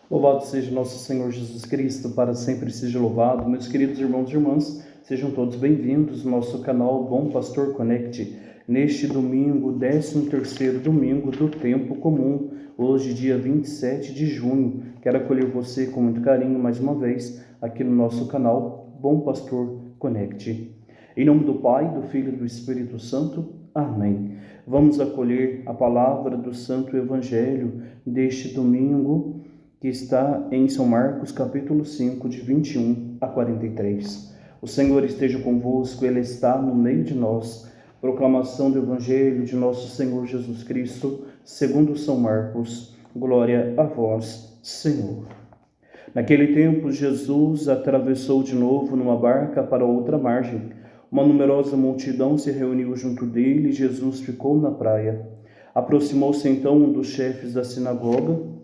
Louvado seja nosso Senhor Jesus Cristo, para sempre seja louvado. Meus queridos irmãos e irmãs, sejam todos bem-vindos ao nosso canal Bom Pastor Connect. Neste domingo, 13º domingo do tempo comum, hoje dia 27 de junho, quero acolher você com muito carinho mais uma vez aqui no nosso canal Bom Pastor Connect. Em nome do Pai, do Filho e do Espírito Santo. Amém. Vamos acolher a palavra do Santo Evangelho deste domingo, que está em São Marcos, capítulo 5, de 21 a 43. O Senhor esteja convosco, Ele está no meio de nós. Proclamação do Evangelho de nosso Senhor Jesus Cristo, segundo São Marcos. Glória a vós, Senhor. Naquele tempo, Jesus atravessou de novo numa barca para outra margem. Uma numerosa multidão se reuniu junto dele e Jesus ficou na praia. Aproximou-se então um dos chefes da sinagoga,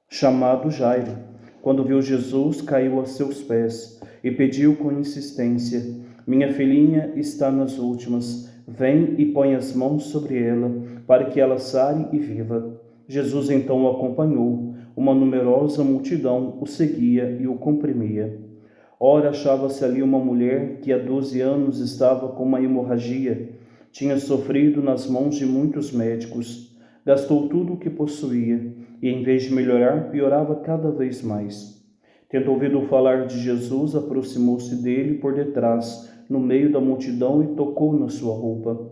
chamado Jairo. Quando viu Jesus, caiu a seus pés e pediu com insistência: minha filhinha está nas últimas. Vem e põe as mãos sobre ela, para que ela sare e viva. Jesus então o acompanhou. Uma numerosa multidão o seguia e o comprimia. Ora, achava-se ali uma mulher que há 12 anos estava com uma hemorragia. Tinha sofrido nas mãos de muitos médicos. Gastou tudo o que possuía e, em vez de melhorar, piorava cada vez mais. Tendo ouvido falar de Jesus, aproximou-se dele por detrás, no meio da multidão, e tocou na sua roupa.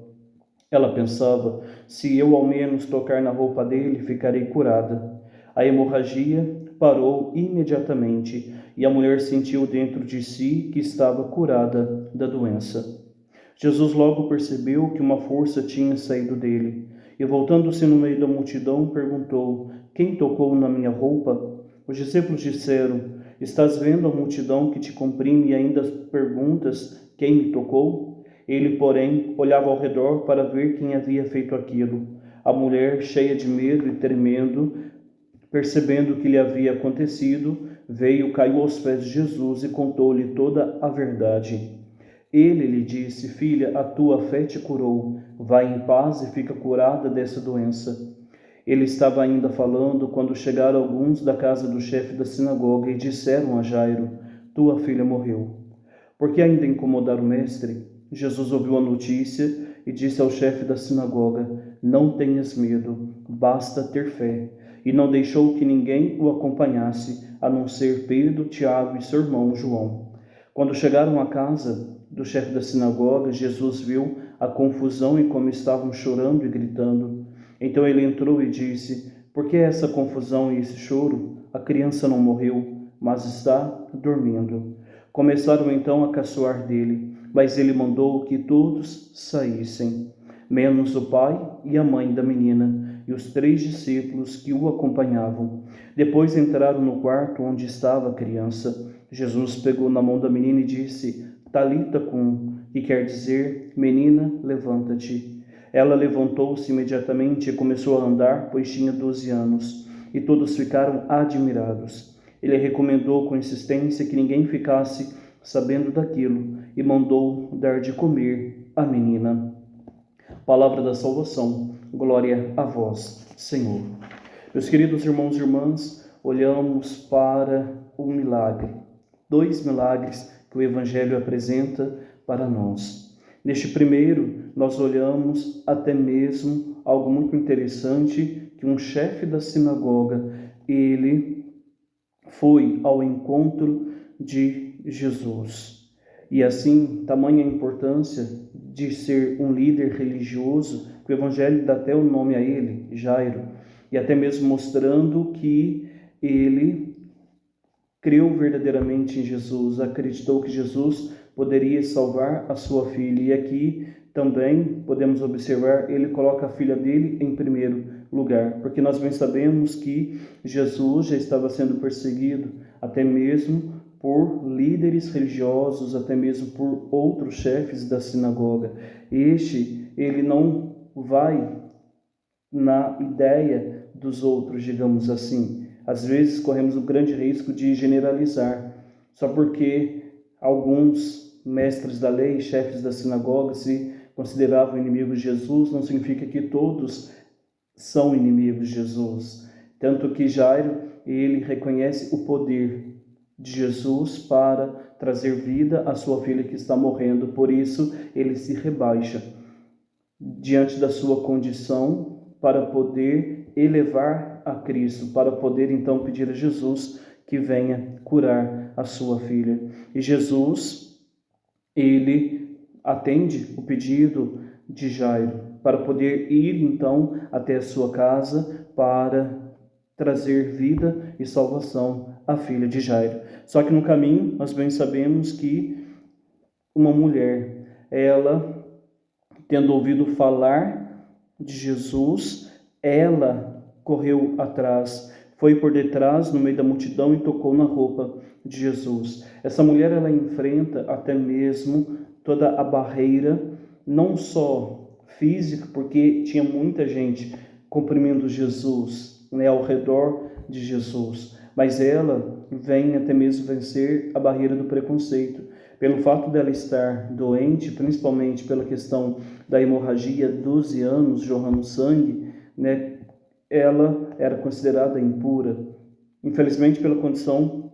Ela pensava: se eu ao menos tocar na roupa dele, ficarei curada. A hemorragia parou imediatamente e a mulher sentiu dentro de si que estava curada da doença. Jesus logo percebeu que uma força tinha saído dele e, voltando-se no meio da multidão, perguntou: quem tocou na minha roupa? Os discípulos disseram: estás vendo a multidão que te comprime e ainda perguntas: quem me tocou? Ele, porém, olhava ao redor para ver quem havia feito aquilo. A mulher, cheia de medo e tremendo, percebendo o que lhe havia acontecido, veio, caiu aos pés de Jesus e contou-lhe toda a verdade. Ele lhe disse: filha, a tua fé te curou. Vai em paz e fica curada dessa doença. Ele estava ainda falando quando chegaram alguns da casa do chefe da sinagoga e disseram a Jairo: tua filha morreu. Por que ainda incomodar o mestre? Jesus ouviu a notícia e disse ao chefe da sinagoga: não tenhas medo, basta ter fé. E não deixou que ninguém o acompanhasse, a não ser Pedro, Tiago e seu irmão João. Quando chegaram à casa do chefe da sinagoga, Jesus viu a confusão e como estavam chorando e gritando. Então ele entrou e disse: por que essa confusão e esse choro? A criança não morreu, mas está dormindo. Começaram então a caçoar dele, mas ele mandou que todos saíssem, menos o pai e a mãe da menina e os 3 discípulos que o acompanhavam. Depois entraram no quarto onde estava a criança. Jesus pegou na mão da menina e disse: Talita cum, que quer dizer: menina, levanta-te. Ela levantou-se imediatamente e começou a andar, pois tinha 12 anos, e todos ficaram admirados. Ele recomendou com insistência que ninguém ficasse sabendo daquilo e mandou dar de comer à menina. Palavra da salvação. Glória a vós, Senhor. Meus queridos irmãos e irmãs, olhamos para o milagre. 2 milagres que o Evangelho apresenta para nós. Neste primeiro, nós olhamos até mesmo algo muito interessante, que um chefe da sinagoga, ele foi ao encontro de Jesus. E assim, tamanha a importância de ser um líder religioso, que o Evangelho dá até o nome a ele, Jairo, e até mesmo mostrando que ele creu verdadeiramente em Jesus, acreditou que Jesus poderia salvar a sua filha. E aqui também podemos observar, ele coloca a filha dele em primeiro lugar, porque nós bem sabemos que Jesus já estava sendo perseguido, até mesmo por líderes religiosos, até mesmo por outros chefes da sinagoga. Ele não vai na ideia dos outros, digamos assim. Às vezes corremos o grande risco de generalizar, só porque alguns mestres da lei, chefes da sinagoga, se consideravam inimigos de Jesus, não significa que todos são inimigos de Jesus. Tanto que Jairo, ele reconhece o poder de Jesus para trazer vida à sua filha que está morrendo. Por isso, ele se rebaixa diante da sua condição para poder elevar a Cristo, para poder então pedir a Jesus que venha curar a sua filha. E Jesus, ele atende o pedido de Jairo para poder ir então até a sua casa para trazer vida e salvação à filha de Jairo. Só que no caminho, nós bem sabemos que uma mulher, ela, tendo ouvido falar de Jesus, ela correu atrás, foi por detrás, no meio da multidão, e tocou na roupa de Jesus. Essa mulher, ela enfrenta até mesmo toda a barreira, não só física, porque tinha muita gente comprimindo Jesus, ao redor de Jesus, mas ela vem até mesmo vencer a barreira do preconceito, pelo fato dela estar doente, principalmente pela questão da hemorragia, 12 anos jorrando sangue, ela era considerada impura, infelizmente pela condição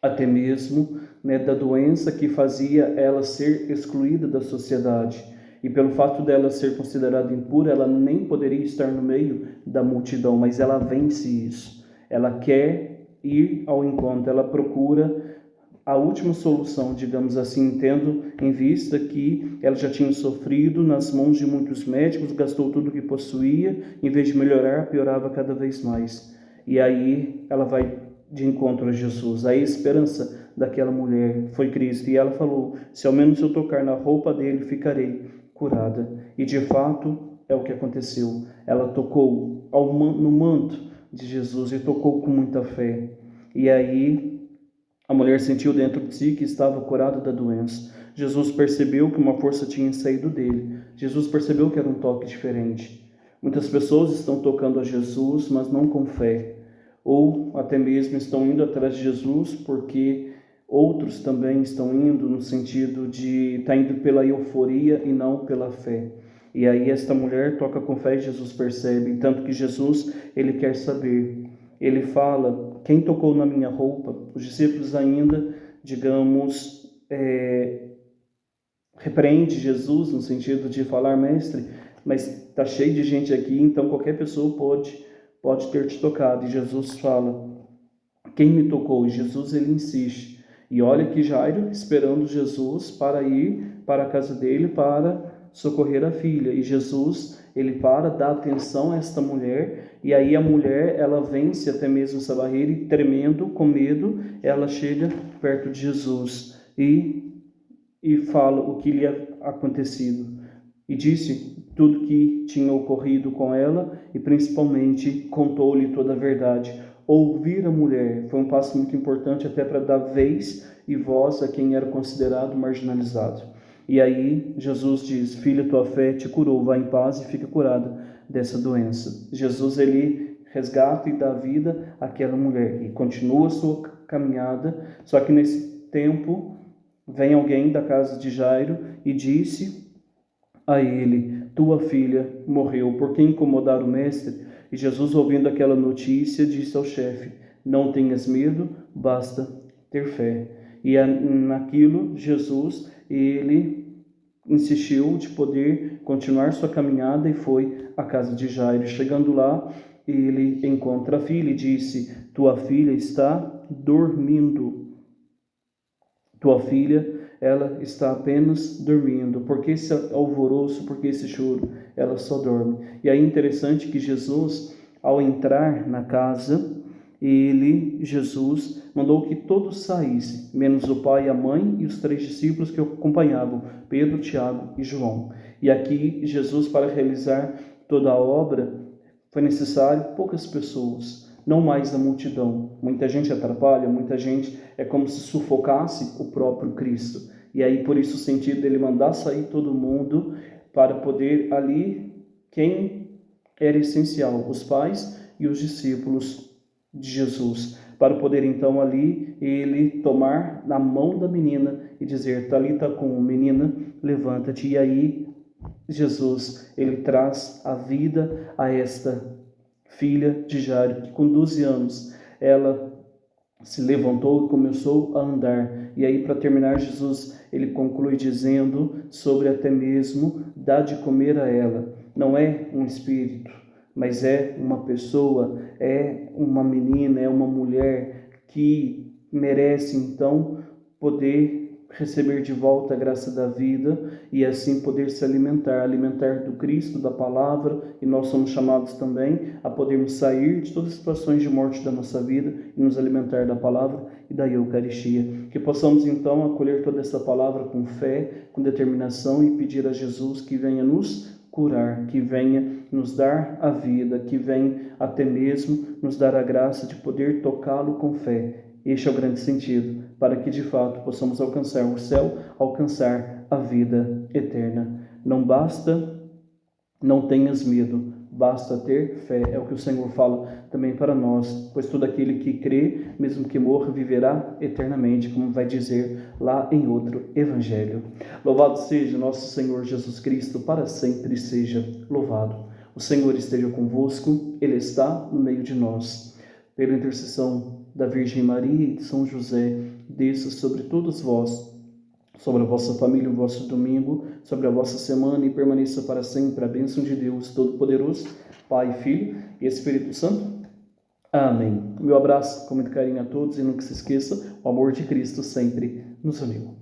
até mesmo da doença que fazia ela ser excluída da sociedade. E pelo fato dela ser considerada impura, ela nem poderia estar no meio da multidão, mas ela vence isso. Ela quer ir ao encontro, ela procura a última solução, digamos assim, tendo em vista que ela já tinha sofrido nas mãos de muitos médicos, gastou tudo o que possuía, em vez de melhorar, piorava cada vez mais. E aí ela vai de encontro a Jesus. A esperança daquela mulher foi Cristo, e ela falou: se ao menos eu tocar na roupa dele, ficarei curada. E de fato é o que aconteceu. Ela tocou no manto de Jesus e tocou com muita fé. E aí a mulher sentiu dentro de si que estava curada da doença. Jesus percebeu que uma força tinha saído dele. Jesus percebeu que era um toque diferente. Muitas pessoas estão tocando a Jesus, mas não com fé. Ou até mesmo estão indo atrás de Jesus porque outros também estão indo no sentido de estar indo pela euforia e não pela fé. E aí esta mulher toca com fé e Jesus percebe. Tanto que Jesus, ele quer saber. Ele fala: quem tocou na minha roupa? Os discípulos ainda, digamos, repreende Jesus no sentido de falar: mestre, mas está cheio de gente aqui, então qualquer pessoa pode ter te tocado. E Jesus fala: quem me tocou? E Jesus, ele insiste. E olha que Jairo esperando Jesus para ir para a casa dele para socorrer a filha. E Jesus, ele dá atenção a esta mulher, e aí a mulher, ela vence até mesmo essa barreira, e tremendo, com medo, ela chega perto de Jesus e fala o que lhe havia acontecido. E disse tudo que tinha ocorrido com ela, e principalmente contou-lhe toda a verdade. Ouvir a mulher foi um passo muito importante, até para dar vez e voz a quem era considerado marginalizado. E aí Jesus diz: filha, tua fé te curou, vá em paz e fica curada dessa doença. Jesus, ele resgata e dá vida àquela mulher e continua a sua caminhada. Só que nesse tempo vem alguém da casa de Jairo e disse a ele: tua filha morreu, por que incomodar o mestre? E Jesus, ouvindo aquela notícia, disse ao chefe: não tenhas medo, basta ter fé. E naquilo Jesus, ele insistiu de poder continuar sua caminhada e foi à casa de Jairo. Chegando lá, ele encontra a filha e disse: tua filha está dormindo. Tua filha, ela está apenas dormindo. Por que esse alvoroço, por que esse choro? Ela só dorme. E aí é interessante que Jesus, ao entrar na casa, Jesus, mandou que todos saíssem, menos o pai, a mãe e os 3 discípulos que o acompanhavam, Pedro, Tiago e João. E aqui Jesus, para realizar toda a obra, foi necessário poucas pessoas, não mais a multidão. Muita gente atrapalha, muita gente é como se sufocasse o próprio Cristo. E aí, por isso, o sentido dele mandar sair todo mundo para poder ali, quem era essencial, os pais e os discípulos de Jesus, para poder então ali ele tomar na mão da menina e dizer: Talita cum, menina, levanta-te. E aí Jesus, ele traz a vida a esta filha de Jairo, que com 12 anos ela se levantou e começou a andar. E aí, para terminar, Jesus, ele conclui dizendo sobre até mesmo dar de comer a ela. Não é um espírito, mas é uma pessoa, é uma menina, é uma mulher que merece, então, poder receber de volta a graça da vida e assim poder se alimentar do Cristo, da palavra, e nós somos chamados também a podermos sair de todas as situações de morte da nossa vida e nos alimentar da palavra e da Eucaristia. Que possamos então acolher toda essa palavra com fé, com determinação e pedir a Jesus que venha nos curar, que venha nos dar a vida, que venha até mesmo nos dar a graça de poder tocá-lo com fé. Este é o grande sentido, para que de fato possamos alcançar o céu, alcançar a vida eterna. Não basta, não tenhas medo, basta ter fé. É o que o Senhor fala também para nós, pois todo aquele que crê, mesmo que morra, viverá eternamente, como vai dizer lá em outro evangelho. Louvado seja nosso Senhor Jesus Cristo, para sempre seja louvado. O Senhor esteja convosco, Ele está no meio de nós. Pela intercessão da Virgem Maria e de São José, desça sobre todos vós, sobre a vossa família, o vosso domingo, sobre a vossa semana, e permaneça para sempre a bênção de Deus Todo-Poderoso, Pai, Filho e Espírito Santo. Amém. Meu abraço com muito carinho a todos e nunca se esqueça, o amor de Cristo sempre nos uniu.